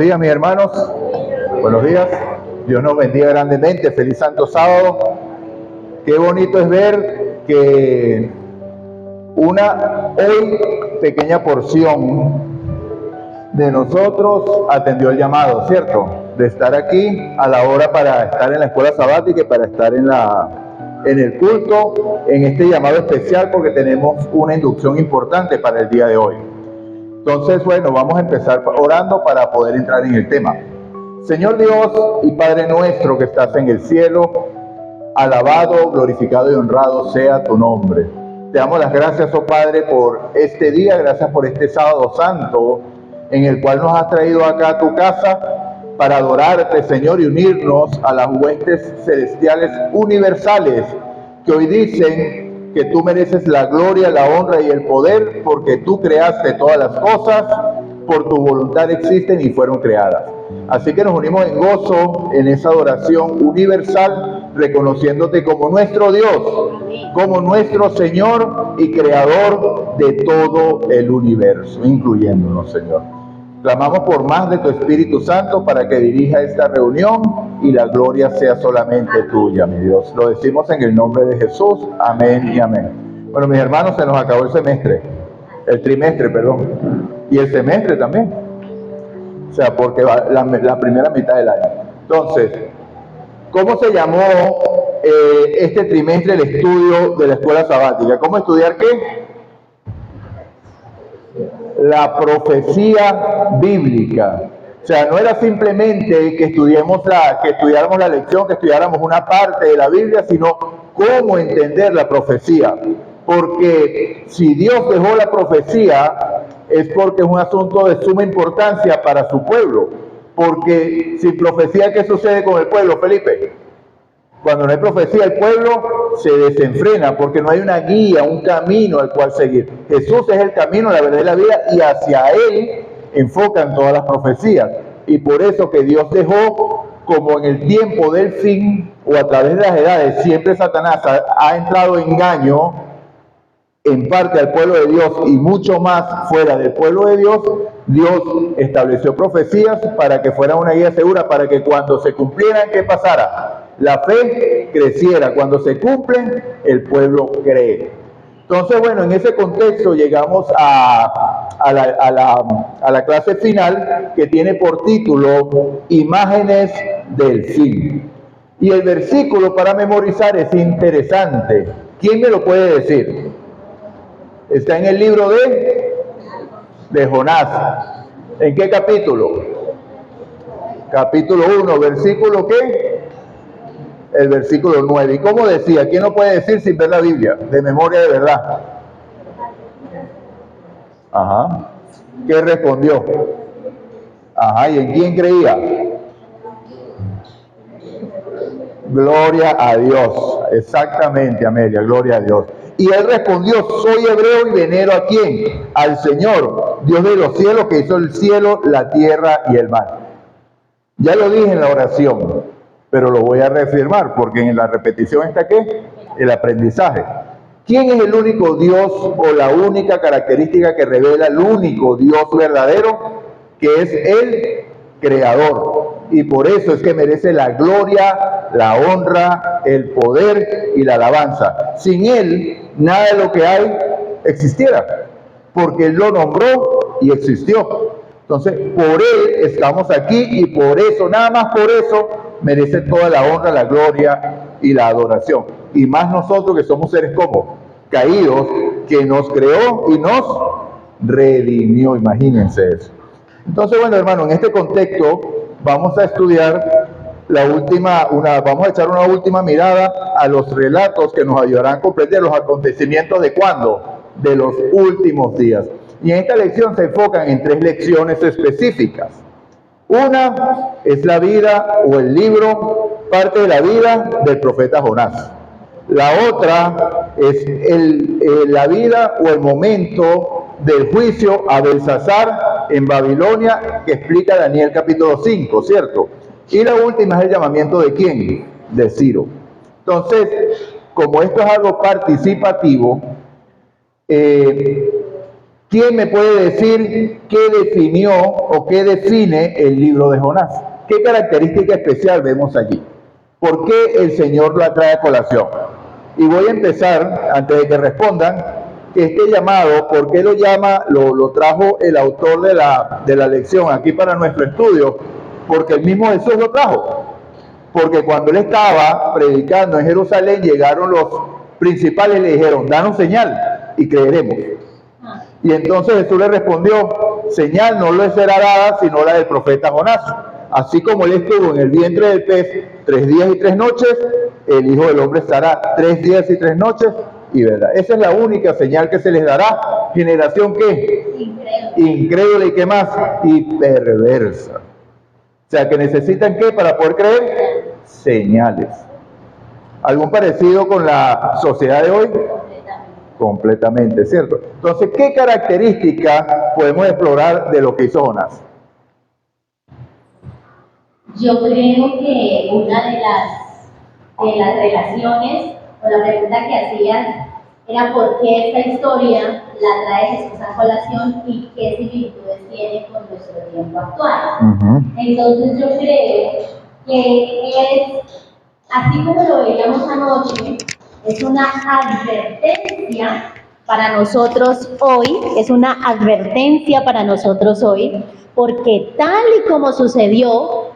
días, mis hermanos. Buenos días. Dios nos bendiga grandemente. Feliz Santo Sábado. Qué bonito es ver que una hoy pequeña porción de nosotros atendió el llamado, ¿cierto? De estar aquí a la hora para estar en la escuela sabática y para estar en el culto, en este llamado especial, porque tenemos una inducción importante para el día de hoy. Entonces, bueno, vamos a empezar orando para poder entrar en el tema. Señor Dios y Padre nuestro que estás en el cielo, alabado, glorificado y honrado sea tu nombre. Te damos las gracias, oh Padre, por este día, gracias por este sábado santo, en el cual nos has traído acá a tu casa para adorarte, Señor, y unirnos a las huestes celestiales universales que hoy dicen que tú mereces la gloria, la honra y el poder, porque tú creaste todas las cosas, por tu voluntad existen y fueron creadas. Así que nos unimos en gozo en esa adoración universal, reconociéndote como nuestro Dios, como nuestro Señor y Creador de todo el universo, incluyéndonos, Señor. Clamamos por más de tu Espíritu Santo para que dirija esta reunión y la gloria sea solamente tuya, mi Dios. Lo decimos en el nombre de Jesús. Amén y amén. Bueno, mis hermanos, se nos acabó el semestre. El trimestre, perdón. Y el semestre también. O sea, porque va la primera mitad del año. Entonces, ¿cómo se llamó este trimestre el estudio de la escuela sabática? ¿Cómo estudiar qué? La profecía bíblica. O sea, no era simplemente que estudiáramos la lección, que estudiáramos una parte de la Biblia, sino cómo entender la profecía. Porque si Dios dejó la profecía, es porque es un asunto de suma importancia para su pueblo. Porque sin profecía, ¿qué sucede con el pueblo, Felipe? Cuando no hay profecía, el pueblo se desenfrena porque no hay una guía, un camino al cual seguir. Jesús es el camino, la verdad y la vida, y hacia Él enfocan todas las profecías. Y por eso que Dios dejó, como en el tiempo del fin, o a través de las edades, siempre Satanás ha entrado engaño, en parte al pueblo de Dios y mucho más fuera del pueblo de Dios. Dios estableció profecías para que fuera una guía segura, para que cuando se cumplieran, ¿qué pasara? La fe creciera. Cuando se cumplen, el pueblo cree. Entonces, bueno, en ese contexto llegamos a la clase final, que tiene por título Imágenes del fin. Y el versículo para memorizar es interesante. ¿Quién me lo puede decir? Está en el libro de Jonás. ¿En qué capítulo? Capítulo 1, versículo ¿qué? El versículo 9. ¿Y cómo decía? ¿Quién lo puede decir sin ver la Biblia? De memoria de verdad. Ajá. ¿Qué respondió? Ajá. ¿Y en quién creía? Gloria a Dios. Exactamente, Amelia. Gloria a Dios. Y él respondió: soy hebreo y venero ¿a quién? Al Señor, Dios de los cielos, que hizo el cielo, la tierra y el mar. Ya lo dije en la oración, pero lo voy a reafirmar, porque en la repetición está ¿qué? El aprendizaje. ¿Quién es el único Dios o la única característica que revela el único Dios verdadero? Que es el Creador. Y por eso es que merece la gloria, la honra, el poder y la alabanza. Sin Él, nada de lo que hay existiera, porque Él lo nombró y existió. Entonces, por Él estamos aquí y por eso, nada más por eso, merece toda la honra, la gloria y la adoración. Y más nosotros que somos seres como caídos, que nos creó y nos redimió. Imagínense eso. Entonces, bueno, hermano, en este contexto vamos a estudiar vamos a echar una última mirada a los relatos que nos ayudarán a comprender los acontecimientos de ¿cuándo? De los últimos días. Y en esta lección se enfocan en 3 lecciones específicas. Una es la vida o el libro, parte de la vida del profeta Jonás. La otra es la vida o el momento del juicio a Belsasar en Babilonia, que explica Daniel capítulo 5, ¿cierto? Y la última es el llamamiento ¿de quién? De Ciro. Entonces, como esto es algo participativo, ¿Quién me puede decir qué definió o qué define el libro de Jonás? ¿Qué característica especial vemos allí? ¿Por qué el Señor la trae a colación? Y voy a empezar, antes de que respondan, que este llamado, ¿por qué lo llama? Lo trajo el autor de la lección aquí para nuestro estudio, porque el mismo Jesús lo trajo. Porque cuando él estaba predicando en Jerusalén, llegaron los principales y le dijeron, danos señal y creeremos. Y entonces Jesús le respondió, señal no le será dada sino la del profeta Jonás. Así como él estuvo en el vientre del pez 3 días y 3 noches, el Hijo del Hombre estará 3 días y 3 noches y verá. Esa es la única señal que se les dará. ¿Generación qué? Incrédula. ¿Y qué más? Y perversa. O sea, que necesitan ¿qué para poder creer? Señales. ¿Algún parecido con la sociedad de hoy? Completamente, ¿cierto? Entonces, ¿qué características podemos explorar de lo que hizo Jonás? Yo creo que una de las relaciones o la pregunta que hacías era por qué esta historia la trae Jesús a colación y qué similitudes tiene con nuestro tiempo actual. Entonces yo creo que es, así como lo veíamos anoche, es una advertencia para nosotros hoy, porque tal y como sucedió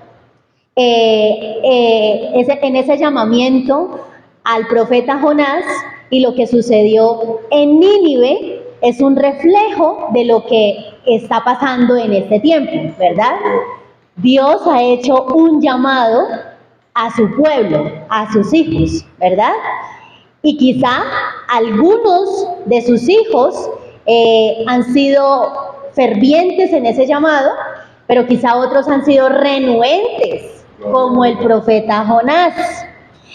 en ese llamamiento al profeta Jonás y lo que sucedió en Nínive es un reflejo de lo que está pasando en este tiempo, ¿verdad? Dios ha hecho un llamado a su pueblo, a sus hijos, ¿verdad? Y quizá algunos de sus hijos han sido fervientes en ese llamado, pero quizá otros han sido renuentes, como el profeta Jonás.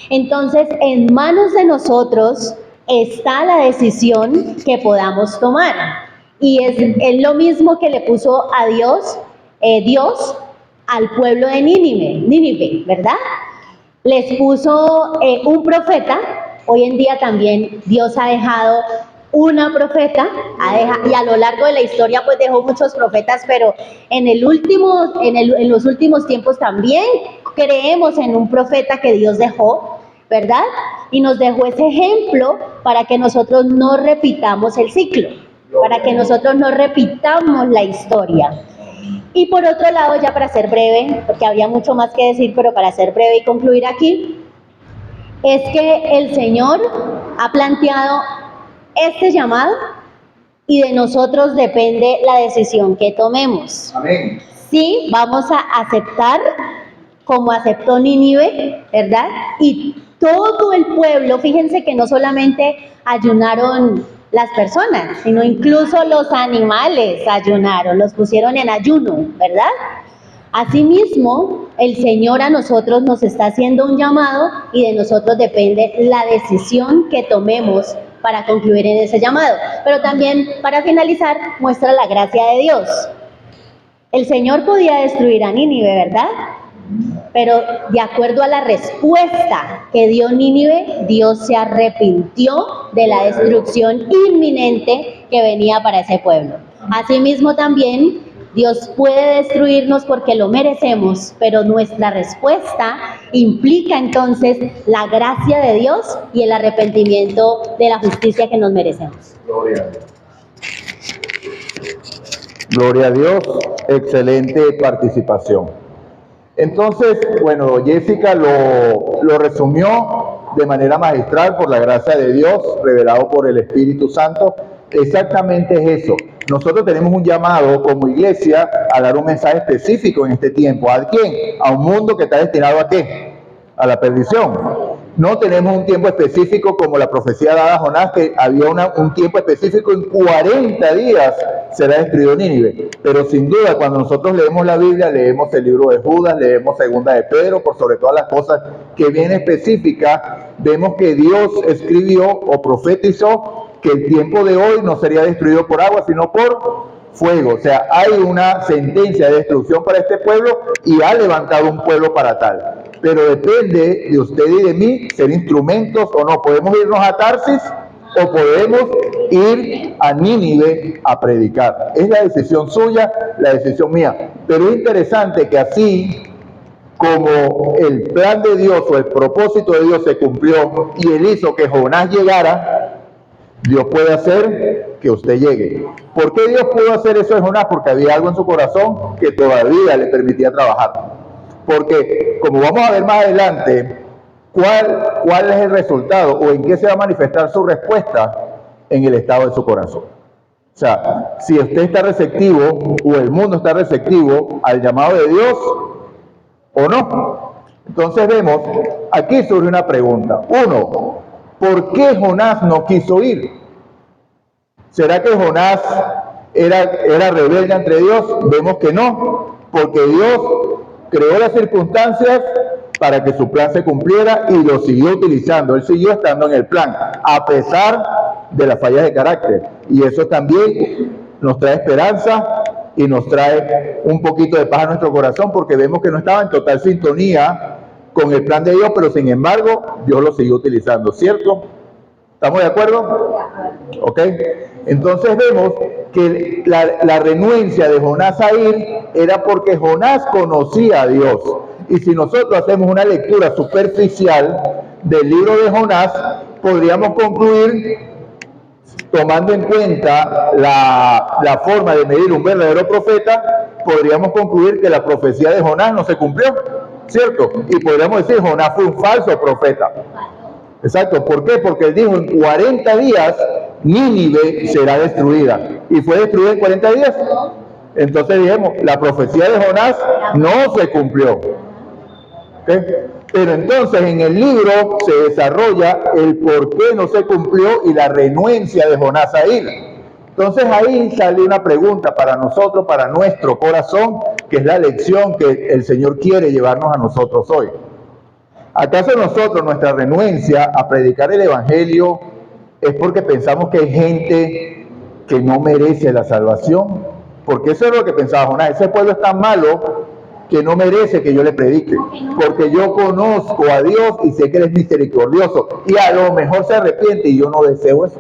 Entonces, en manos de nosotros está la decisión que podamos tomar. Y es lo mismo que le puso a Dios al pueblo de Nínive, ¿verdad? Les puso un profeta. Hoy en día también Dios ha dejado una profeta, y a lo largo de la historia pues dejó muchos profetas, pero en los últimos tiempos también creemos en un profeta que Dios dejó, ¿verdad? Y nos dejó ese ejemplo para que nosotros no repitamos el ciclo, para que nosotros no repitamos la historia. Y por otro lado, ya para ser breve, porque había mucho más que decir, pero para ser breve y concluir aquí, es que el Señor ha planteado este llamado y de nosotros depende la decisión que tomemos. Amén. Sí, vamos a aceptar como aceptó Nínive, ¿verdad? Y todo el pueblo, fíjense que no solamente ayunaron las personas, sino incluso los animales ayunaron, los pusieron en ayuno, ¿verdad? Asimismo, el Señor a nosotros nos está haciendo un llamado y de nosotros depende la decisión que tomemos para concluir en ese llamado. Pero también, para finalizar, muestra la gracia de Dios. El Señor podía destruir a Nínive, ¿verdad? Pero de acuerdo a la respuesta que dio Nínive, Dios se arrepintió de la destrucción inminente que venía para ese pueblo. Asimismo también, Dios puede destruirnos porque lo merecemos, pero nuestra respuesta implica entonces la gracia de Dios y el arrepentimiento de la justicia que nos merecemos. Gloria a Dios. Gloria a Dios, excelente participación. Entonces, bueno, Jessica lo resumió de manera magistral por la gracia de Dios, revelado por el Espíritu Santo. Exactamente es eso. Nosotros tenemos un llamado como iglesia a dar un mensaje específico en este tiempo. ¿A quién? A un mundo que está destinado ¿a qué? A la perdición. No tenemos un tiempo específico como la profecía dada a Jonás, que había un tiempo específico, en 40 días será destruido Nínive. Pero sin duda, cuando nosotros leemos la Biblia, leemos el libro de Judas, leemos segunda de Pedro, por sobre todas las cosas que viene específica, vemos que Dios escribió o profetizó que el tiempo de hoy no sería destruido por agua, sino por fuego. O sea, hay una sentencia de destrucción para este pueblo y ha levantado un pueblo para tal. Pero depende de usted y de mí ser instrumentos o no. ¿Podemos irnos a Tarsis? o podemos ir a Nínive a predicar. Es la decisión suya, la decisión mía. Pero es interesante que así como el plan de Dios o el propósito de Dios se cumplió y Él hizo que Jonás llegara, Dios puede hacer que usted llegue. ¿Por qué Dios pudo hacer eso de Jonás? Porque había algo en su corazón que todavía le permitía trabajar. Porque, como vamos a ver más adelante, ¿cuál es el resultado o en qué se va a manifestar su respuesta? En el estado de su corazón. O sea, si usted está receptivo o el mundo está receptivo al llamado de Dios o no. Entonces vemos, aquí surge una pregunta. Uno, ¿por qué Jonás no quiso ir? ¿Será que Jonás era rebelde ante Dios? Vemos que no, porque Dios creó las circunstancias para que su plan se cumpliera y lo siguió utilizando. Él siguió estando en el plan, a pesar de las fallas de carácter. Y eso también nos trae esperanza y nos trae un poquito de paz a nuestro corazón, porque vemos que no estaba en total sintonía con el plan de Dios, pero sin embargo, Dios lo siguió utilizando, ¿cierto? ¿Estamos de acuerdo? ¿Ok? Entonces vemos que la renuencia de Jonás a ir era porque Jonás conocía a Dios. Y si nosotros hacemos una lectura superficial del libro de Jonás, podríamos concluir, tomando en cuenta la forma de medir un verdadero profeta, podríamos concluir que la profecía de Jonás no se cumplió, ¿cierto? Y podríamos decir, Jonás fue un falso profeta. Exacto, ¿por qué? Porque él dijo, en 40 días Nínive será destruida. ¿Y fue destruida en 40 días? Entonces dijimos, la profecía de Jonás no se cumplió. ¿Okay? Pero entonces en el libro se desarrolla el por qué no se cumplió y la renuencia de Jonás a ir. Entonces ahí sale una pregunta para nosotros, para nuestro corazón, que es la lección que el Señor quiere llevarnos a nosotros hoy. ¿Acaso nosotros, nuestra renuencia a predicar el Evangelio es porque pensamos que hay gente que no merece la salvación? Porque eso es lo que pensaba Jonás. Ese pueblo es tan malo que no merece que yo le predique, porque yo conozco a Dios y sé que Él es misericordioso, y a lo mejor se arrepiente, y yo no deseo eso.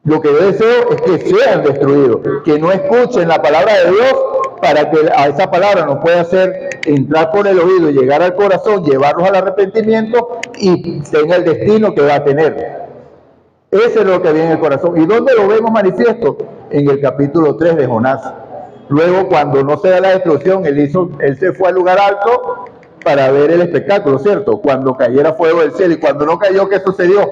Lo que yo deseo es que sean destruidos, que no escuchen la palabra de Dios, para que a esa palabra nos pueda hacer entrar por el oído y llegar al corazón, llevarlos al arrepentimiento y tenga el destino que va a tener. Ese es lo que había en el corazón. ¿Y dónde lo vemos manifiesto? En el capítulo 3 de Jonás. Luego, cuando no se da la destrucción, él se fue al lugar alto para ver el espectáculo, ¿cierto? Cuando cayera fuego del cielo, y cuando no cayó, ¿qué sucedió?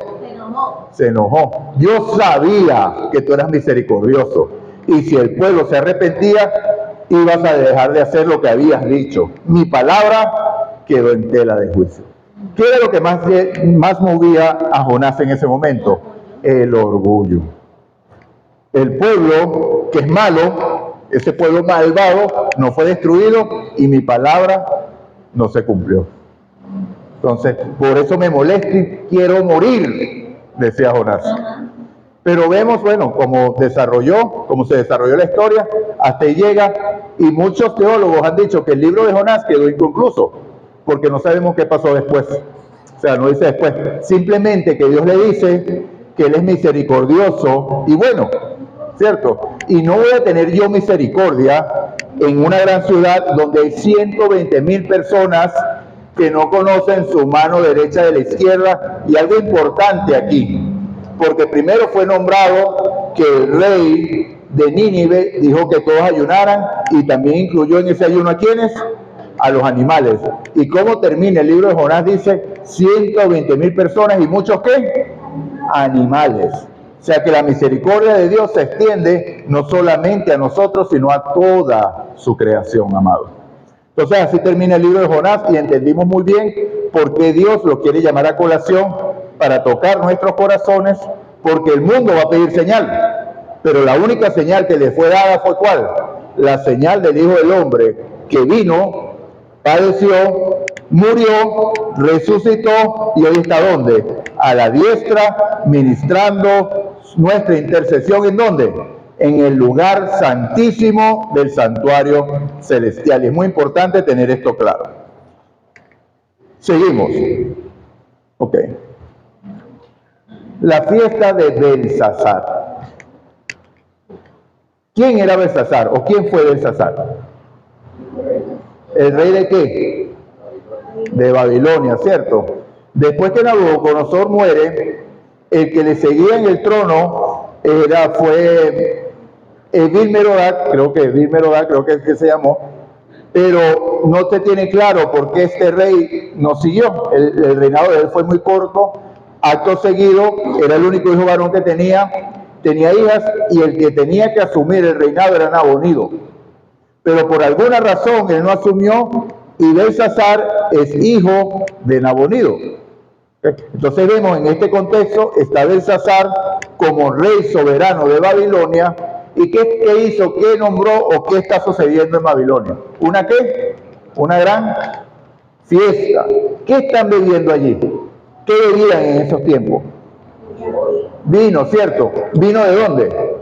Se enojó. Yo sabía que tú eras misericordioso, y si el pueblo se arrepentía, ibas a dejar de hacer lo que habías dicho. Mi palabra quedó en tela de juicio. ¿Qué era lo que más movía a Jonás en ese momento? El orgullo. El pueblo que es malo, ese pueblo malvado, no fue destruido y mi palabra no se cumplió. Entonces, por eso me molesta y quiero morir, decía Jonás. Pero vemos, bueno, cómo se desarrolló la historia, hasta ahí llega, y muchos teólogos han dicho que el libro de Jonás quedó inconcluso, porque no sabemos qué pasó después. O sea, no dice después, simplemente que Dios le dice que Él es misericordioso y bueno, ¿cierto? Y no voy a tener yo misericordia en una gran ciudad donde hay 120,000 personas que no conocen su mano derecha de la izquierda. Y algo importante aquí, porque primero fue nombrado que el rey de Nínive dijo que todos ayunaran, y también incluyó en ese ayuno ¿a quiénes? A los animales. ¿Y cómo termina el libro de Jonás? Dice 120,000 personas, y muchos ¿qué? Animales. O sea que la misericordia de Dios se extiende no solamente a nosotros, sino a toda su creación, amados. Entonces así termina el libro de Jonás, y entendimos muy bien por qué Dios lo quiere llamar a colación, para tocar nuestros corazones, porque el mundo va a pedir señal, pero la única señal que le fue dada fue ¿cuál? La señal del Hijo del Hombre, que vino, padeció, murió, resucitó, y hoy está ¿dónde? A la diestra, ministrando nuestra intercesión. ¿En dónde? En el lugar santísimo del santuario celestial. Y es muy importante tener esto claro. Seguimos. Ok. la fiesta de Belsasar. ¿Quién era Belsasar o quién fue Belsasar? ¿El rey de qué? De Babilonia, ¿cierto? Después que Nabucodonosor muere, el que le seguía en el trono fue Evil-Merodach, creo que es que se llamó, pero no se tiene claro por qué este rey no siguió. El reinado de él fue muy corto. Acto seguido, era el único hijo varón que tenía hijas, y el que tenía que asumir el reinado era Nabonido. Pero por alguna razón él no asumió, y Belsasar es hijo de Nabonido. Entonces vemos en este contexto, está Belsasar como rey soberano de Babilonia. ¿Y qué hizo? ¿Qué nombró o qué está sucediendo en Babilonia? ¿Una qué? Una gran fiesta. ¿Qué están bebiendo allí? ¿Qué bebían en esos tiempos? Vino, ¿cierto? ¿Vino de dónde?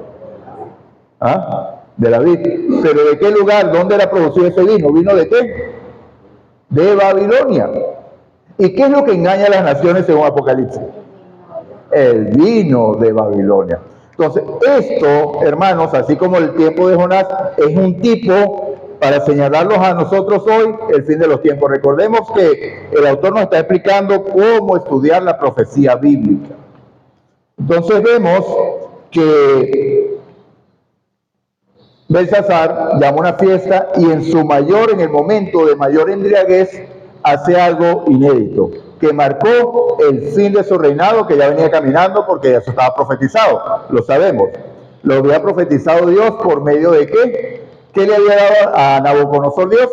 ¿Ah? De la vid. ¿Pero de qué lugar? ¿Dónde era producido ese vino? ¿Vino de qué? De Babilonia. ¿Y qué es lo que engaña a las naciones según Apocalipsis? El vino de Babilonia. Entonces, esto, hermanos, así como el tiempo de Jonás, es un tipo para señalarlos a nosotros hoy, el fin de los tiempos. Recordemos que el autor nos está explicando cómo estudiar la profecía bíblica. Entonces vemos que Belsasar llama una fiesta y en el momento de mayor embriaguez, hace algo inédito, que marcó el fin de su reinado, que ya venía caminando porque ya eso estaba profetizado, lo sabemos. Lo había profetizado Dios por medio de ¿qué? ¿Qué le había dado a Nabucodonosor Dios?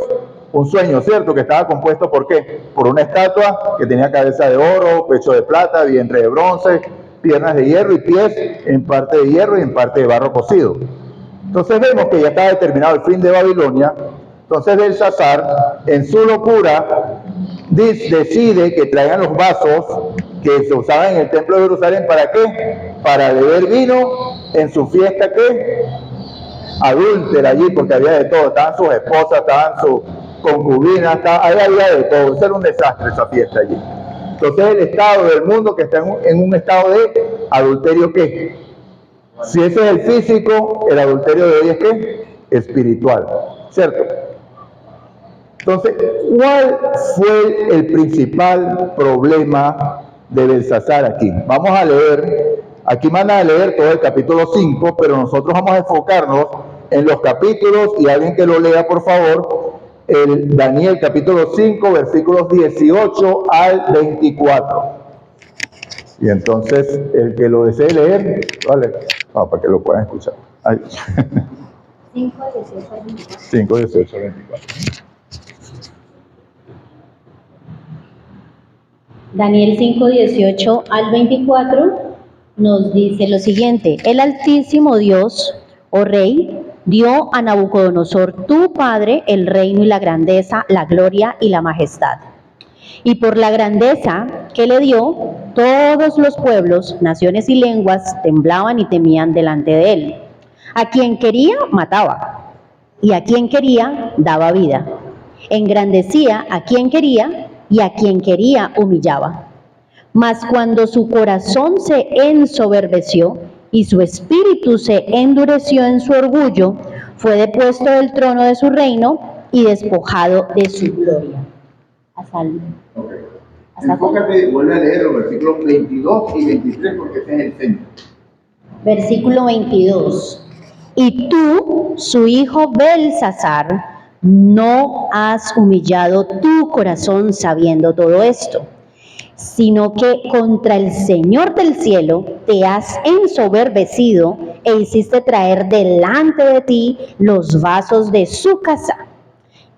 Un sueño, ¿cierto? Que estaba compuesto ¿por qué? Por una estatua que tenía cabeza de oro, pecho de plata, vientre de bronce, piernas de hierro y pies en parte de hierro y en parte de barro cocido. Entonces vemos que ya estaba determinado el fin de Babilonia. Entonces Belsasar, en su locura, decide que traigan los vasos que se usaban en el templo de Jerusalén. ¿Para qué? Para beber vino en su fiesta, ¿qué? Adúltera allí, porque había de todo. Estaban sus esposas, estaban sus concubinas, había de todo. Eso era un desastre, esa fiesta allí. Entonces el estado del mundo que está en un estado de adulterio, ¿qué? Si ese es el físico, el adulterio de hoy es ¿qué? Espiritual, ¿cierto? Entonces, ¿cuál fue el principal problema de Belsasar aquí? Vamos a leer, aquí van a leer todo el capítulo 5, pero nosotros vamos a enfocarnos en los capítulos, y alguien que lo lea, por favor, el Daniel capítulo 5, versículos 18 al 24. Y entonces, el que lo desee leer, vale, para que lo puedan escuchar. 5, 18 al 24. 5, 18 al 24. Daniel 5, 18 al 24 nos dice lo siguiente: el Altísimo Dios, oh Rey, dio a Nabucodonosor, tu padre, el reino y la grandeza, la gloria y la majestad. Y por la grandeza que le dio, todos los pueblos, naciones y lenguas temblaban y temían delante de él. A quien quería, mataba, y a quien quería, daba vida. Engrandecía a quien quería, y a quien quería humillaba. Mas cuando su corazón se ensoberbeció y su espíritu se endureció en su orgullo, fue depuesto del trono de su reino y despojado de su gloria. Enfócate, vuelve a leer los versículos 22 y 23 porque ese es el centro. Versículo 22. Y tú, su hijo Belsasar, no has humillado tu corazón sabiendo todo esto, sino que contra el Señor del cielo te has ensoberbecido e hiciste traer delante de ti los vasos de su casa.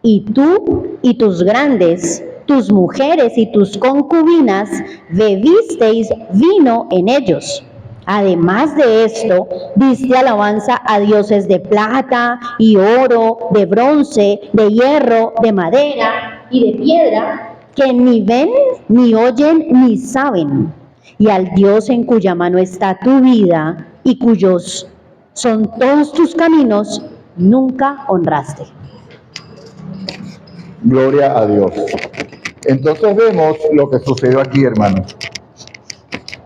Y tú y tus grandes, tus mujeres y tus concubinas bebisteis vino en ellos. Además de esto, diste alabanza a dioses de plata y oro, de bronce, de hierro, de madera y de piedra, que ni ven, ni oyen, ni saben. Y al Dios en cuya mano está tu vida y cuyos son todos tus caminos, nunca honraste. Gloria a Dios. Entonces vemos lo que sucedió aquí, hermanos.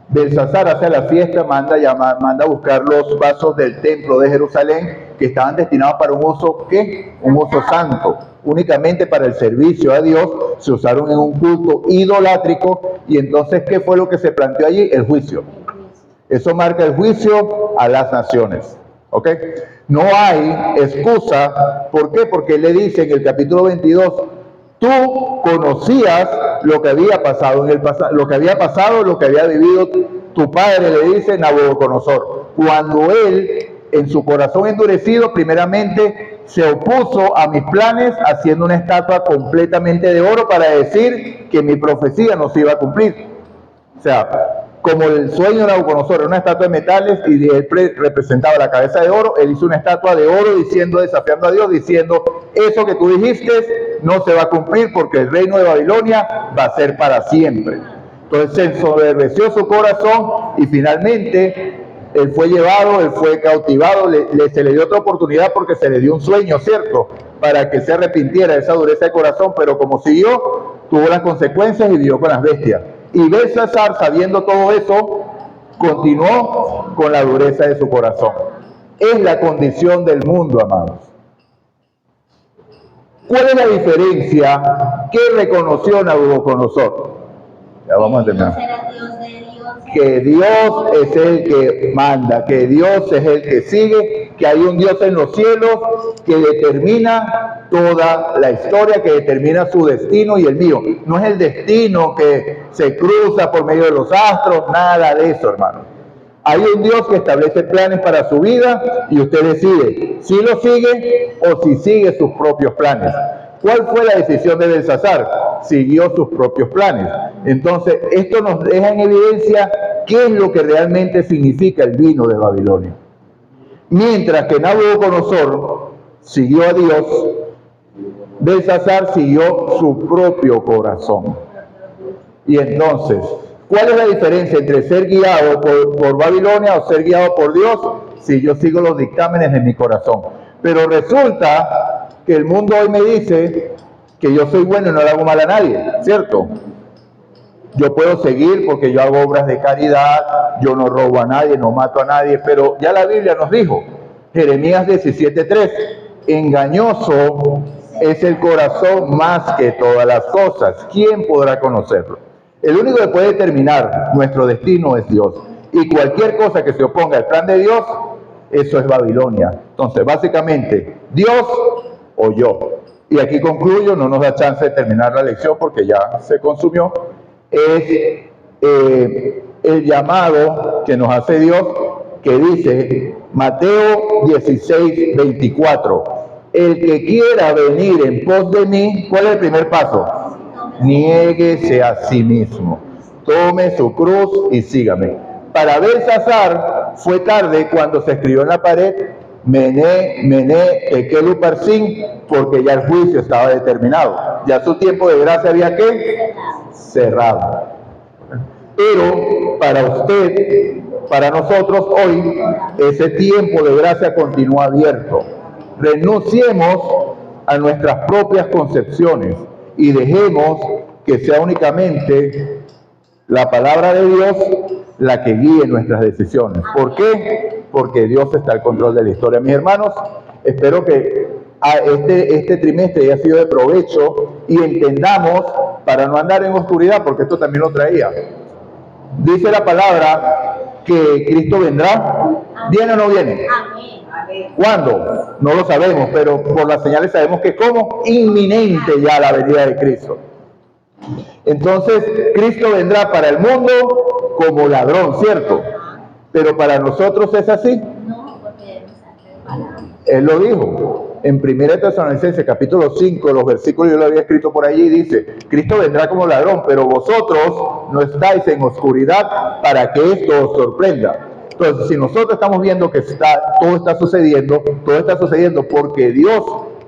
Belsasar hace la fiesta, manda a buscar los vasos del templo de Jerusalén que estaban destinados para un uso, ¿qué? Un uso santo, únicamente para el servicio a Dios. Se usaron en un culto idolátrico. Y entonces, ¿qué fue lo que se planteó allí? El juicio. Eso marca el juicio a las naciones. ¿Ok? No hay excusa. ¿Por qué? Porque él le dice en el capítulo 22, tú conocías lo que había pasado en el pasado, lo que había vivido tu padre, le dice Nabucodonosor, cuando él, en su corazón endurecido, primeramente se opuso a mis planes, haciendo una estatua completamente de oro para decir que mi profecía no se iba a cumplir. O sea, como el sueño de Nabucodonosor era una estatua de metales y él representaba la cabeza de oro, él hizo una estatua de oro desafiando a Dios, diciendo, eso que tú dijiste no se va a cumplir porque el reino de Babilonia va a ser para siempre. Entonces se ensoberbeció su corazón y finalmente él fue llevado, él fue cautivado, se le dio otra oportunidad porque se le dio un sueño, ¿cierto? Para que se arrepintiera de esa dureza de corazón, pero como siguió, tuvo las consecuencias y vivió con las bestias. Y Belsasar, sabiendo todo eso, continuó con la dureza de su corazón. Es la condición del mundo, amados. ¿Cuál es la diferencia que reconoció Nabucodonosor? Ya vamos a terminar. Que Dios es el que manda, que Dios es el que sigue, que hay un Dios en los cielos que determina toda la historia, que determina su destino y el mío. No es el destino que se cruza por medio de los astros, nada de eso, hermano. Hay un Dios que establece planes para su vida y usted decide si lo sigue o si sigue sus propios planes. ¿Cuál fue la decisión de Belsasar? Siguió sus propios planes. Entonces, esto nos deja en evidencia qué es lo que realmente significa el vino de Babilonia. Mientras que Nabucodonosor siguió a Dios, Belsasar siguió su propio corazón. Y entonces, ¿cuál es la diferencia entre ser guiado por Babilonia o ser guiado por Dios? Si yo sigo los dictámenes de mi corazón. Pero resulta que el mundo hoy me dice que yo soy bueno y no le hago mal a nadie, ¿cierto? Yo puedo seguir porque yo hago obras de caridad, yo no robo a nadie, no mato a nadie, pero ya la Biblia nos dijo, Jeremías 17:3, engañoso es el corazón más que todas las cosas. ¿Quién podrá conocerlo? El único que puede determinar nuestro destino es Dios. Y cualquier cosa que se oponga al plan de Dios, eso es Babilonia. Entonces, básicamente, Dios o yo. Y aquí concluyo, no nos da chance de terminar la lección porque ya se consumió. Es el llamado que nos hace Dios, que dice Mateo 16:24, el que quiera venir en pos de mí, ¿cuál es el primer paso? Niéguese a sí mismo, tome su cruz y sígame. Para Belsasar fue tarde cuando se escribió en la pared Mené, Tekel Uparsin, porque ya el juicio estaba determinado. Ya su tiempo de gracia había ¿qué? Cerrado. Pero para usted, para nosotros hoy, ese tiempo de gracia continúa abierto. Renunciemos a nuestras propias concepciones y dejemos que sea únicamente la palabra de Dios la que guíe nuestras decisiones. ¿Por qué? Porque Dios está al control de la historia. Mis hermanos, espero que este trimestre haya sido de provecho y entendamos para no andar en oscuridad, porque esto también lo traía. Dice la palabra que Cristo vendrá. ¿Viene o no viene? ¿Cuándo? No lo sabemos, pero por las señales sabemos que como inminente ya la venida de Cristo. Entonces, Cristo vendrá para el mundo como ladrón, ¿cierto? Pero para nosotros es así. Él lo dijo en 1 Tesalonicenses capítulo 5, los versículos yo lo había escrito por allí, dice, Cristo vendrá como ladrón, pero vosotros no estáis en oscuridad para que esto os sorprenda. Entonces, si nosotros estamos viendo que todo está sucediendo porque Dios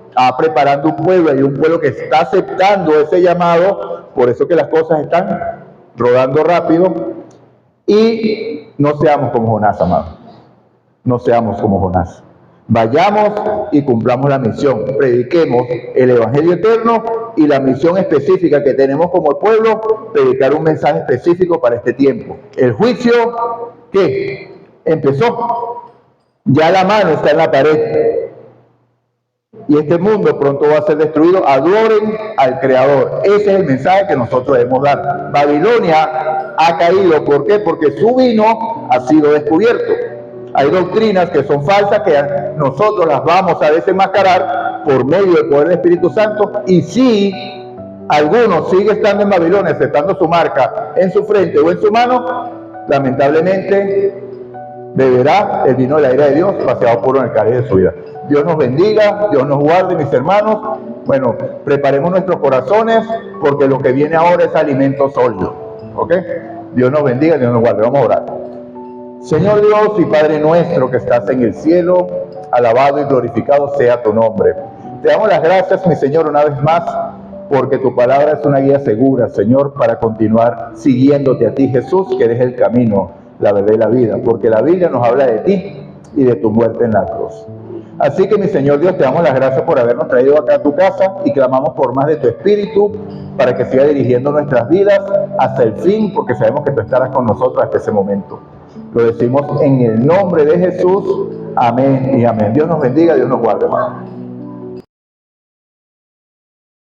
está preparando un pueblo y un pueblo que está aceptando ese llamado, por eso que las cosas están rodando rápido. Y no seamos como Jonás, amados. No seamos como Jonás. Vayamos y cumplamos la misión. Prediquemos el Evangelio eterno y la misión específica que tenemos como pueblo, predicar un mensaje específico para este tiempo. El juicio, ¿qué? Empezó. Ya la mano está en la pared. Y este mundo pronto va a ser destruido. Adoren al Creador. Ese es el mensaje que nosotros debemos dar. Babilonia ha caído. ¿Por qué? Porque su vino ha sido descubierto. Hay doctrinas que son falsas, que nosotros las vamos a desenmascarar por medio del poder del Espíritu Santo. Y si alguno sigue estando en Babilonia, aceptando su marca en su frente o en su mano, lamentablemente beberá el vino de la ira de Dios paseado puro en el cáliz de su vida. Dios nos bendiga, Dios nos guarde, mis hermanos. Bueno, preparemos nuestros corazones porque lo que viene ahora es alimento sólido. ¿Ok? Dios nos bendiga, Dios nos guarde. Vamos a orar. Señor Dios y Padre nuestro que estás en el cielo, alabado y glorificado sea tu nombre. Te damos las gracias, mi Señor, una vez más, porque tu palabra es una guía segura, Señor, para continuar siguiéndote a ti, Jesús, que eres el camino, la verdad y la vida, porque la Biblia nos habla de ti y de tu muerte en la cruz. Así que, mi Señor Dios, te damos las gracias por habernos traído acá a tu casa y clamamos por más de tu Espíritu para que siga dirigiendo nuestras vidas hasta el fin, porque sabemos que tú estarás con nosotros hasta ese momento. Lo decimos en el nombre de Jesús. Amén y amén. Dios nos bendiga, Dios nos guarde, hermano.